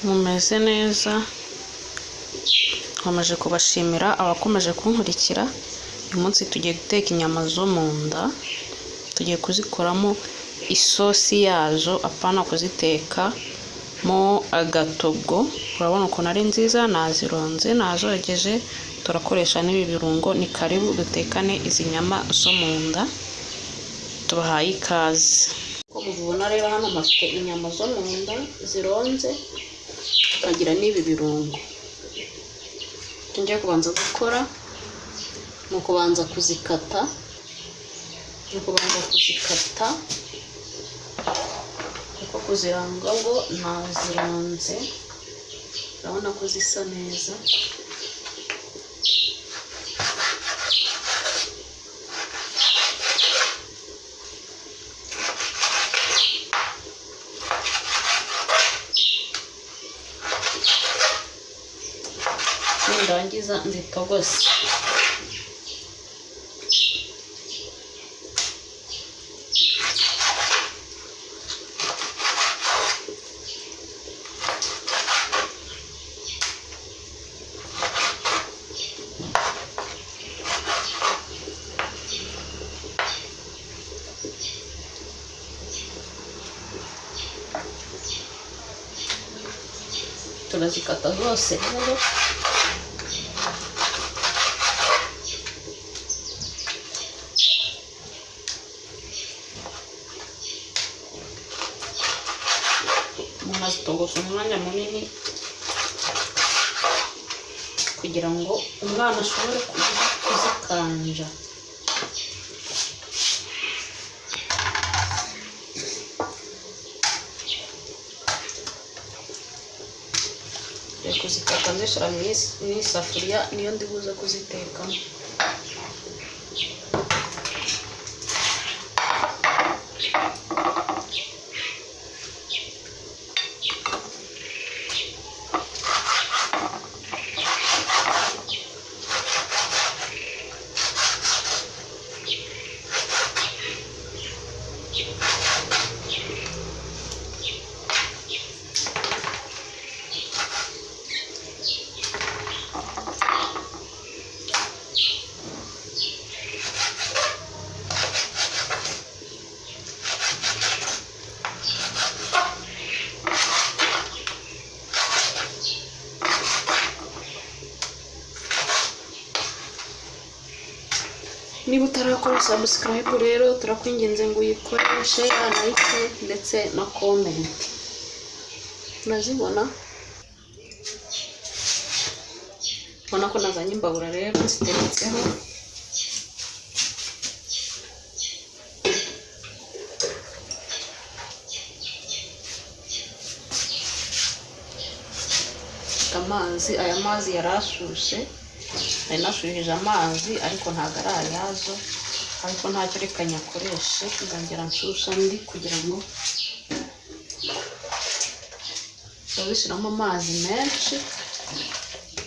mumeze neza, nkomeje kubashimira abakomeje kunkurikira. Uyu munsi tugiye guteka inyama zo mu nda, tugiye kuzikoramo isosi yazo, apana kuziteka mo agatogo. Urabona ukuntu ari nziza, nazironze nazogeje, turakoresha n'ibi birungo. Ni karibu dutekane izi nyama zo mu nda, tubahaye ikaze. Uko mubibona rero hano mfite inyama zo mu nda zironze, tukagira n'ibi birungo. Tugiye kubanza gukora ni ukubanza kuzikata, kuko kuziranga ngo nazironze. Urabona ko zisa neza. Nindangiza nzitogose. Turazikata zose rero. Mumazitogosa umwanya munini kugira ngo umwana ashobore kuzikanja. Kuzikata nzishyira mu isafuriya, niyo ndi buze kuzitekamo. Niba utarakora subscribe rero turakwinginze ngo uyikoreshe, like ndetse na comment. Urazibona? Ubona ko nazanye imbabura rero ziteretseho. Amazi, aya mazi yarashushe. Nari nashuhije amazi ariko ntabwo ari ayazo, ariko ntacyo reka nyakoreshe, nzongera nshusha andi kugira ngo babishyiramo amazi menshi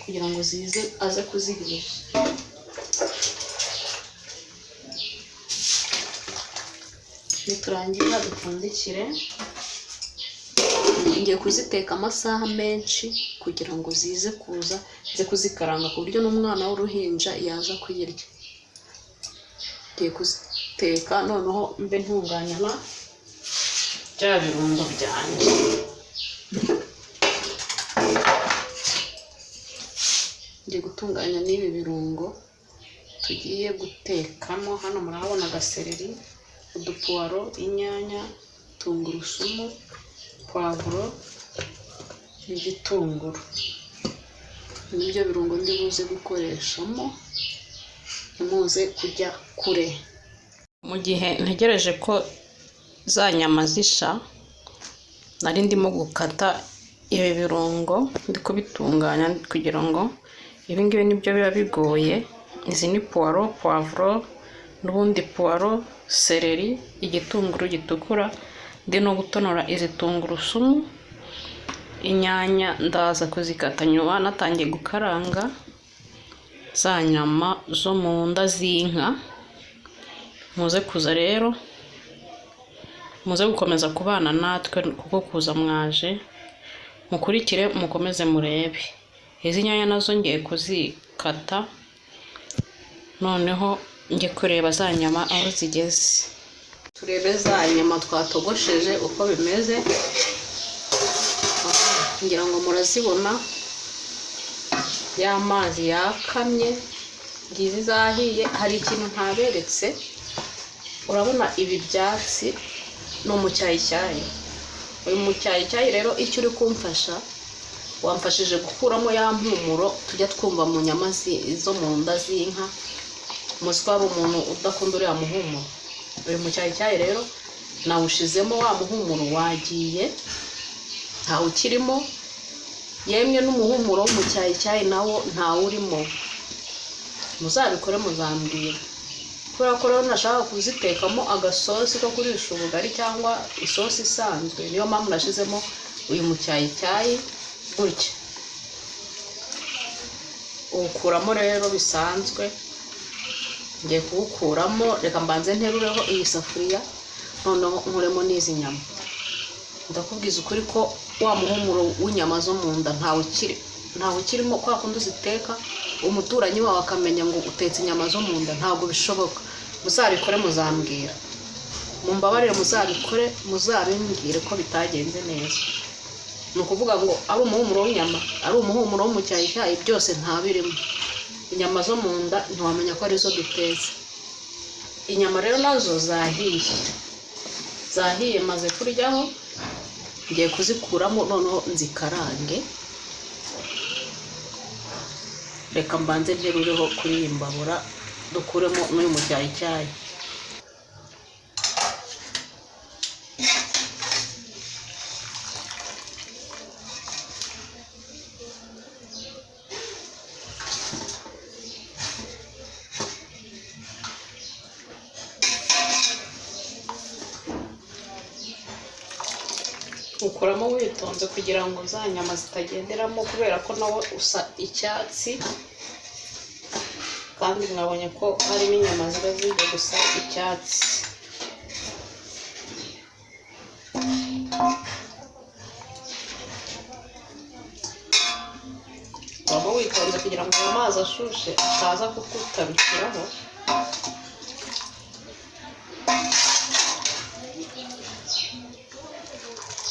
kugira ngo aze kuzirisha. Niturangiza dupfundikire. Ngiye kuziteka amasaha menshi kugira ngo zize kuzikaranga ku buryo n'umwana w'uruhinja yaza kuyirya. Ngiye kuziteka noneho mbe ntunganya bya birungo byanjye. Ngiye gutunganya n'ibi birungo tugiye gutekamo. Hano murabona agasereri, udupuwaro, inyanya, tungurusumu, pavuro n'igitunguru. Nibyo birungo ndi buze gukoreshamo, ntimuze kujya kure. Mu gihe ntegereje ko za nyama zisha, nari ndimo gukata ibi birungo, ndi kubitunganya kugira ngo ibi ngibi nibyo biba bigoye. Izi ni puwaro, pavuro, n'ubundi puwaro, seleri, igitunguru gitukura. Ndi no gutonora izi tungurusumu, inyanya ndaza kuzikata nyuma natangiye gukaranga za nyama zo mu nda z'inka. Muze kuza rero, muze gukomeza kubana natwe kuko kuza mwaje mukurikire mukomeze murebe. Izi nyanya nazo ngiye kuzikata, noneho njye kureba za nyama aho zigeze. Turebe za nyama twatogosheje uko bimeze. Ngira ngo murazibona, ya mazi yakamye, ngizi zahiye. Hari ikintu ntaberetse, urabona ibi byatsi no mu cyayicyayi. Uyu mu cyayicyayi rero icyo uri kumfasha, wamfashije gukuramo ya mpumuro tujya twumva mu nyama zo mu nda z'inka. Muzi ko hari umuntu udakunda uriya muhumuro. Uyu mu cyayicyayi rero nawushizemo, wa muhumuro wagiye, ntawe ukirimo. Yemwe n'umuhumuro wo mu cyayicyayi nawo ntawurimo. Muzabikore muzambwira, kubera ko rero nashaka kuzitekamo agasosi ko kurisha ubugari cyangwa isosi isanzwe. Niyo mpamvu nashizemo uyu mu cyayicyayi gutya. Ukuramo rero bisanzwe, ngiye kuwukuramo. Reka mbanze nterureho iyi safuriya, noneho nkuremo n'izi nyama. Ndakubwiza ukuri ko wa muhumuro w'inyama zo mu nda ntawe ukirimo. Kwa kundi uziteka umuturanyi wawe akamenya ngo utetse inyama zo mu nda, ntabwo bishoboka. Muzabikore muzambwira, mumbabarire muzabikore muzabimbwire ko bitagenze neza. Ni ukuvuga ngo ari umuhumuro w'inyama, ari umuhumuro wo mu cyayicyayi, byose ntabirimo. Inyama zo mu nda ntiwamenya ko arizo dutetse. Inyama rero nazo zahiye maze kuryaho, ngiye kuzikuramo noneho nzikarange. Reka mbanze nterureho kuri iyi mbabura, dukuremo n'uyu mu cyayicyayi. Ukuramo witonze kugira ngo za nyama zitagenderamo, kubera ko nawe usa icyatsi, kandi mwabonye ko harimo inyama ziba zijya gusa icyatsi. Waba witonze kugira ngo amazi ashushe ataza kukutarukiraho.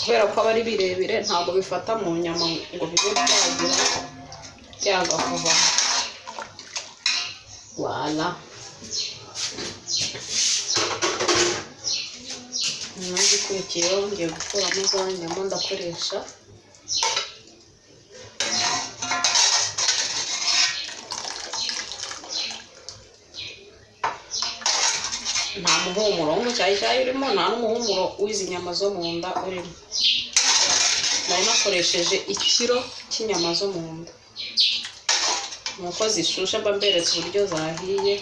Kubera ko aba ari birebire, ntabwo bifata mu nyama ngo bibe byaga kuva. Wala nanjye ikurikiyeho ngiye gukuramo za nyama. Ndakoresha nta muhumuro wo mu cyayicyayi urimo, nta n'umuhumuro w'izi nyama zo mu nda urimo. Nari nakoresheje ikiro cy'inyama zo mu nda. Nuko zishushe mba mberetse uburyo zahiye,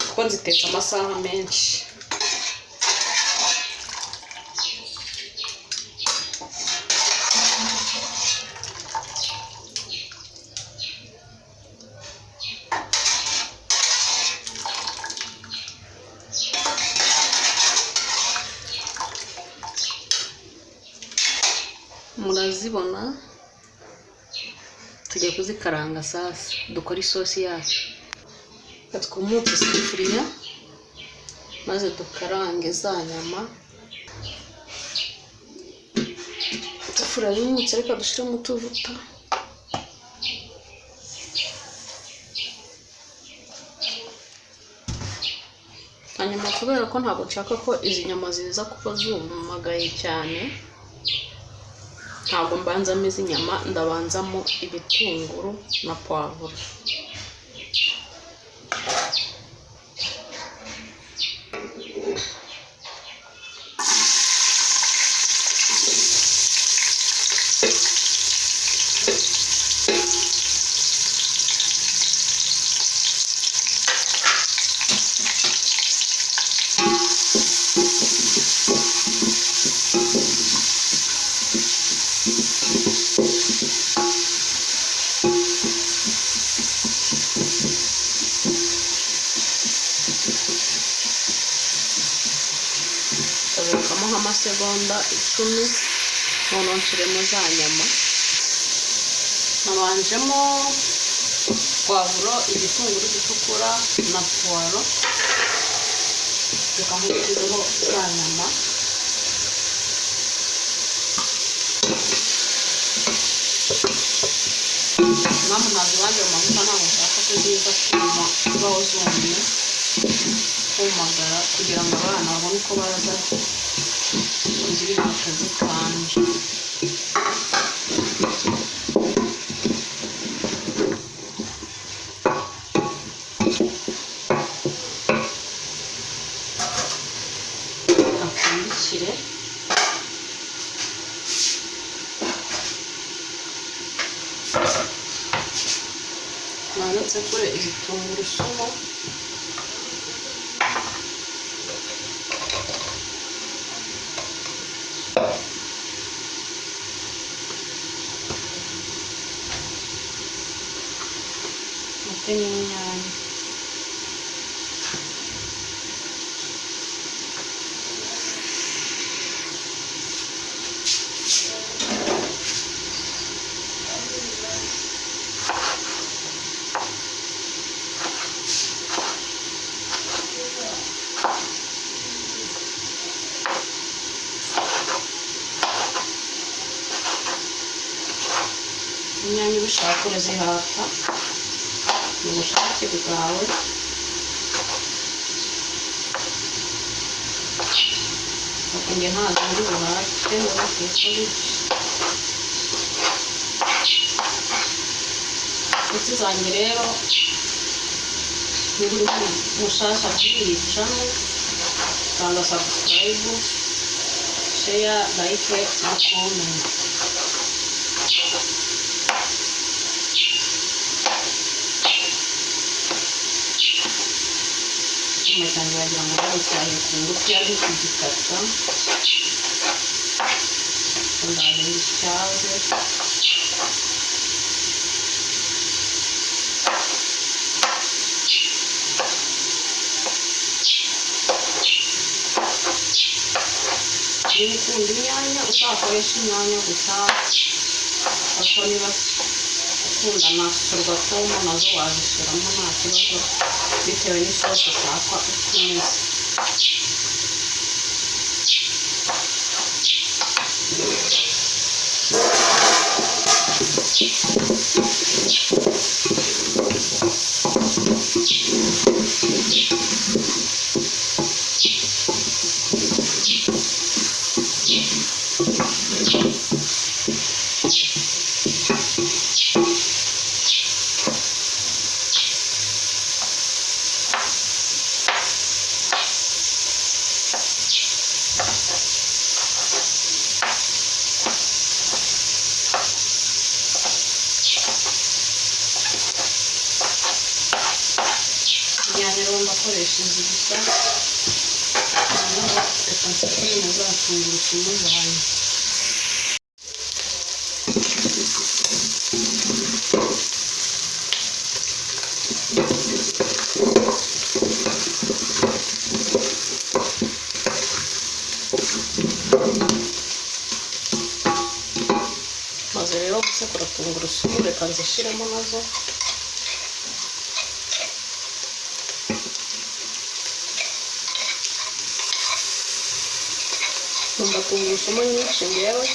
kuko nzitetse amasaha menshi. Murazibona, tugiye kuzikaranga sasa, dukora isosi yacu. Twumutse isafuriya maze dukarange za nyama. Isafuriya yumutse, reka dushyiremo utuvuta. Hanyuma kubera ko ntabwo nshaka ko izi nyama ziza kuba zumagaye cyane, ntabwo mbanzamo izi nyama, ndabanzamo ibitunguru na pavuro. Tukabikamo nk'amasegonda 10. noneho nshyiremo za nyama. Nabanjemo pavuro, igitunguru gitukura na puwaro, reka nkurikizeho za nyama. Impamvu nazibanje mu mavuta ntabwo nshaka ko ziza kubaho zumye kumagara, kugira ngo abana babone uko baza kuzirifata zikanje. Apfundikire. Nanutse kure tungurusumu. Mate n'inyanya. Inyanya ubishaka urazihata, ni ubushake bwawe. Ariko njye ntazo ndi buhate, ndabiteka gutya. Inshuti zanjye rero, niba uri mushasha kuri iyi channel, kanda subscribe, share, like na comment. Cyane wagira ngo bayisaye ku ngufu yari kugikata, ndaje icyaje. Niba ukunda inyanya uzakoresha inyanya gusa, ariko niba ukunda na sorwatomu nazo wazishyiramo nta kibazo, bitewe n'isosi ushaka uko imeze. Inyanya rero ndakoresha izi gusa, reka nsukure na za tungurusumu zanjye. Maze rero gusekura tungurusumu, reka nzishyiremo nazo. Nkunda tungurusumu nyinshi njyewe,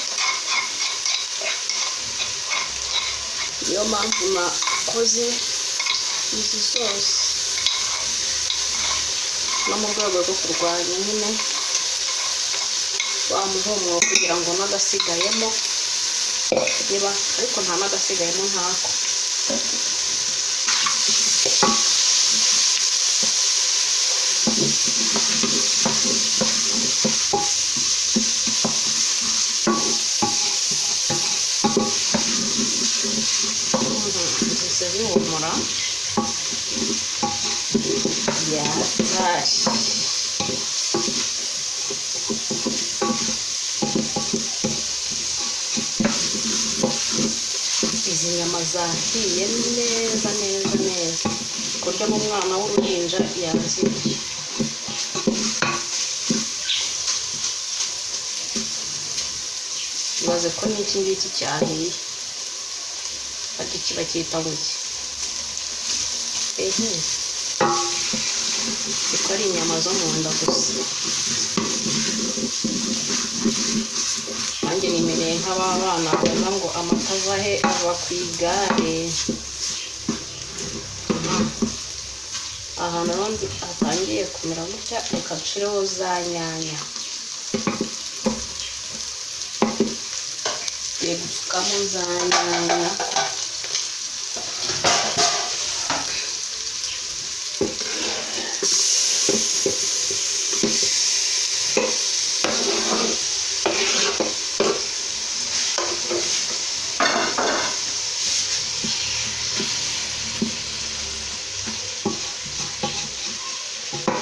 niyo mpamvu nakoze izi zose, no mu rwego rwo kurwanya nyine wa muhumuro, kugira ngo n'agasigayemo niba, ariko nta n'agasigayemo ntako. Zihumura yatashye. Izi nyama zahiye neza neza neza, ku buryo n'umwana w'uruhinja yazirya. Ziba ibaze ko n'iki ngiki cyahiye ati kiba cyita guki kuko ari inyama zo mu nda gusa. nanjye nimereye nk'abana bavuga ngo amata ava he ava ku igare. ahantu rundi hatangiye kumera gutya reka nshireho za nyanya, ngiye gusukamo za nyanya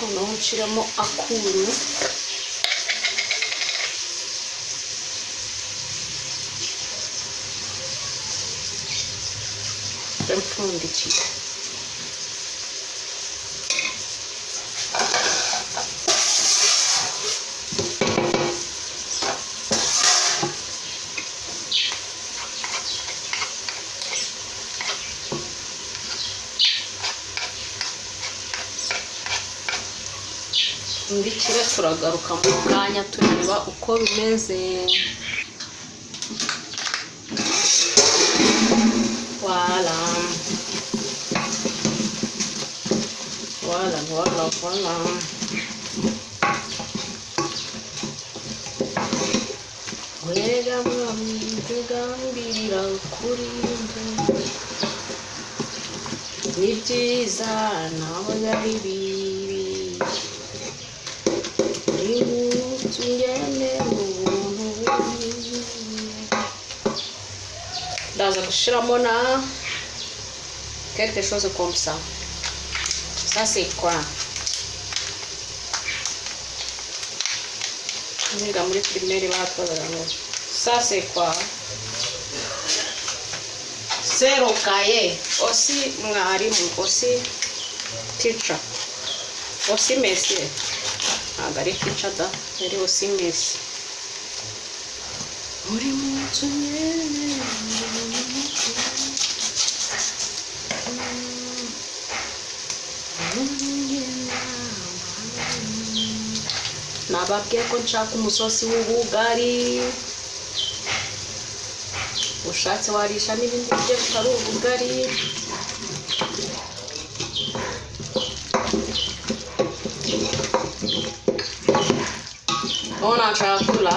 noneho nshiramo akunyu mpfundikiye. Mbikire turagaruka mu kanya tureba uko bimeze. Voilà. Wega mwami tugambirira kuri ni byiza ntabwo ari bibi, ndaza gushiramo na quelque chose comme ça. Ça c'est quoi? Niga muri primaire batwazaga ngo ça c'est quoi? C'est le cahier. Aussi mwarimu, aussi teacher, aussi monsieur. Agari teacher da, yari aussi monsieur. Uri munsi nyene nababwiye ko nshaka umusosi w'ubugari, ushatse warisha n'ibindi biryo bitari ubugari. Ona chakula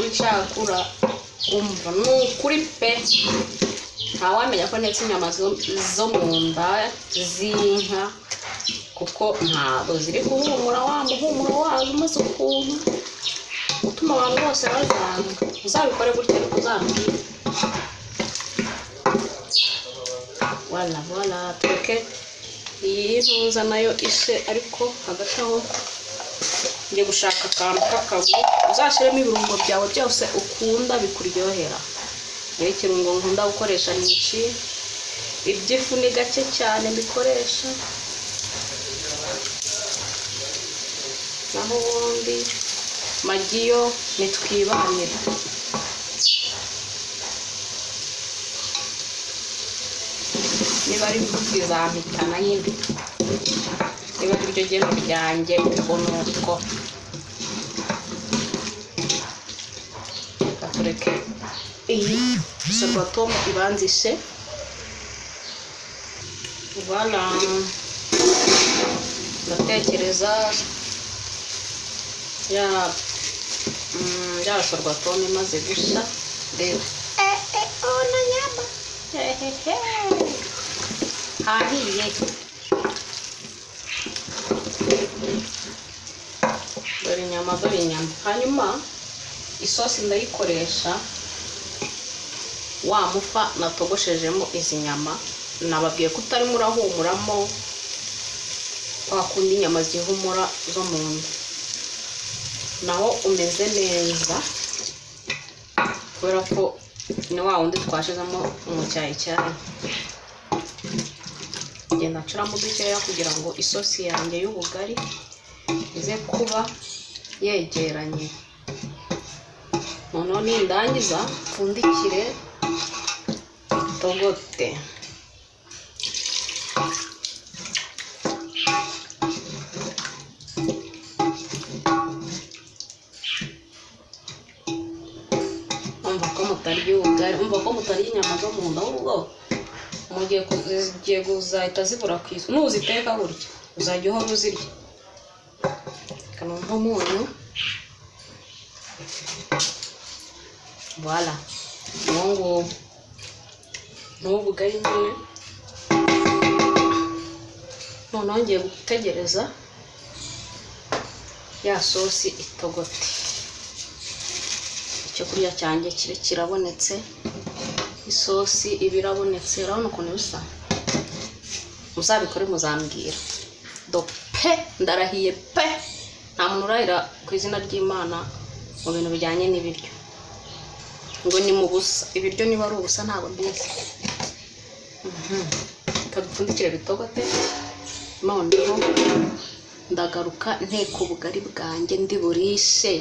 icyakura umva nukuri pe ntawamenya ko ndetse inyama zo mu nda z'inka kuko ntabwo ziri guhumura wa muhumuro wazo umaze ukuntu utuma abantu bose bazanga. Uzabikore gutya ariko uzambwira. Voilà tureke iyi ntuza nayo ishe, ariko hagati aho ngiye gushaka akantu k'akabu uzashyiremo ibirungo byawe byose ukunda bikuryohera. Ikirungo nkunda gukoresha ni iki, iby'ifu ni gake cyane mbikoresha, naho ubundi magiyo nitwibanire. niba ari bizampitana nyine, niba ari byo geno ryanjye ubwo nuko batureke iyi sorwatomu ibanzishe. Voilà, ndatekereza ya sorwatomu imaze gusha. Reba ona nyama hahiye. Dore inyama. Hanyuma isosi ndayikoresha wa mufa natogoshejemo izi nyama. Nababwiye ko utarimo urahumuramo wakundi inyama zihumura zo mu nda, naho umeze neza kubera ko ni wa wundi twashizemo mu cyayi. Ngenda ncuramo dukeya kugira ngo isosi yanjye y'ubugari ize kuba yegeranye. Noneho nindangiza pfundikire itogote. Umva ko mutarya ubugari, umva ko mutarya inyama zo mu nda, ahubwo mugiye kuzahita zibura ku isi. Nuziteka gutya uzajya uhora uzirya. Kanumva umunyu. Voilà. N'ubugari nyine. Noneho ngiye gutegereza ya sosi itogote. Icyo kurya cyanjye kirabonetse. Isosi ibirabonetse, urabona ukuntu bisa. Muzabikore muzambwira. Pe ndarahiye pe. Nta muntu urahira ku izina ry'Imana mu bintu bijyanye n'ibiryo. Ngo ni mu busa. Ibiryo niba ari ubusa ntabwo mbizi. Kadupfundikire bitogote. Noneho ndagaruka nteko ubugari bwanjye ndi burishe.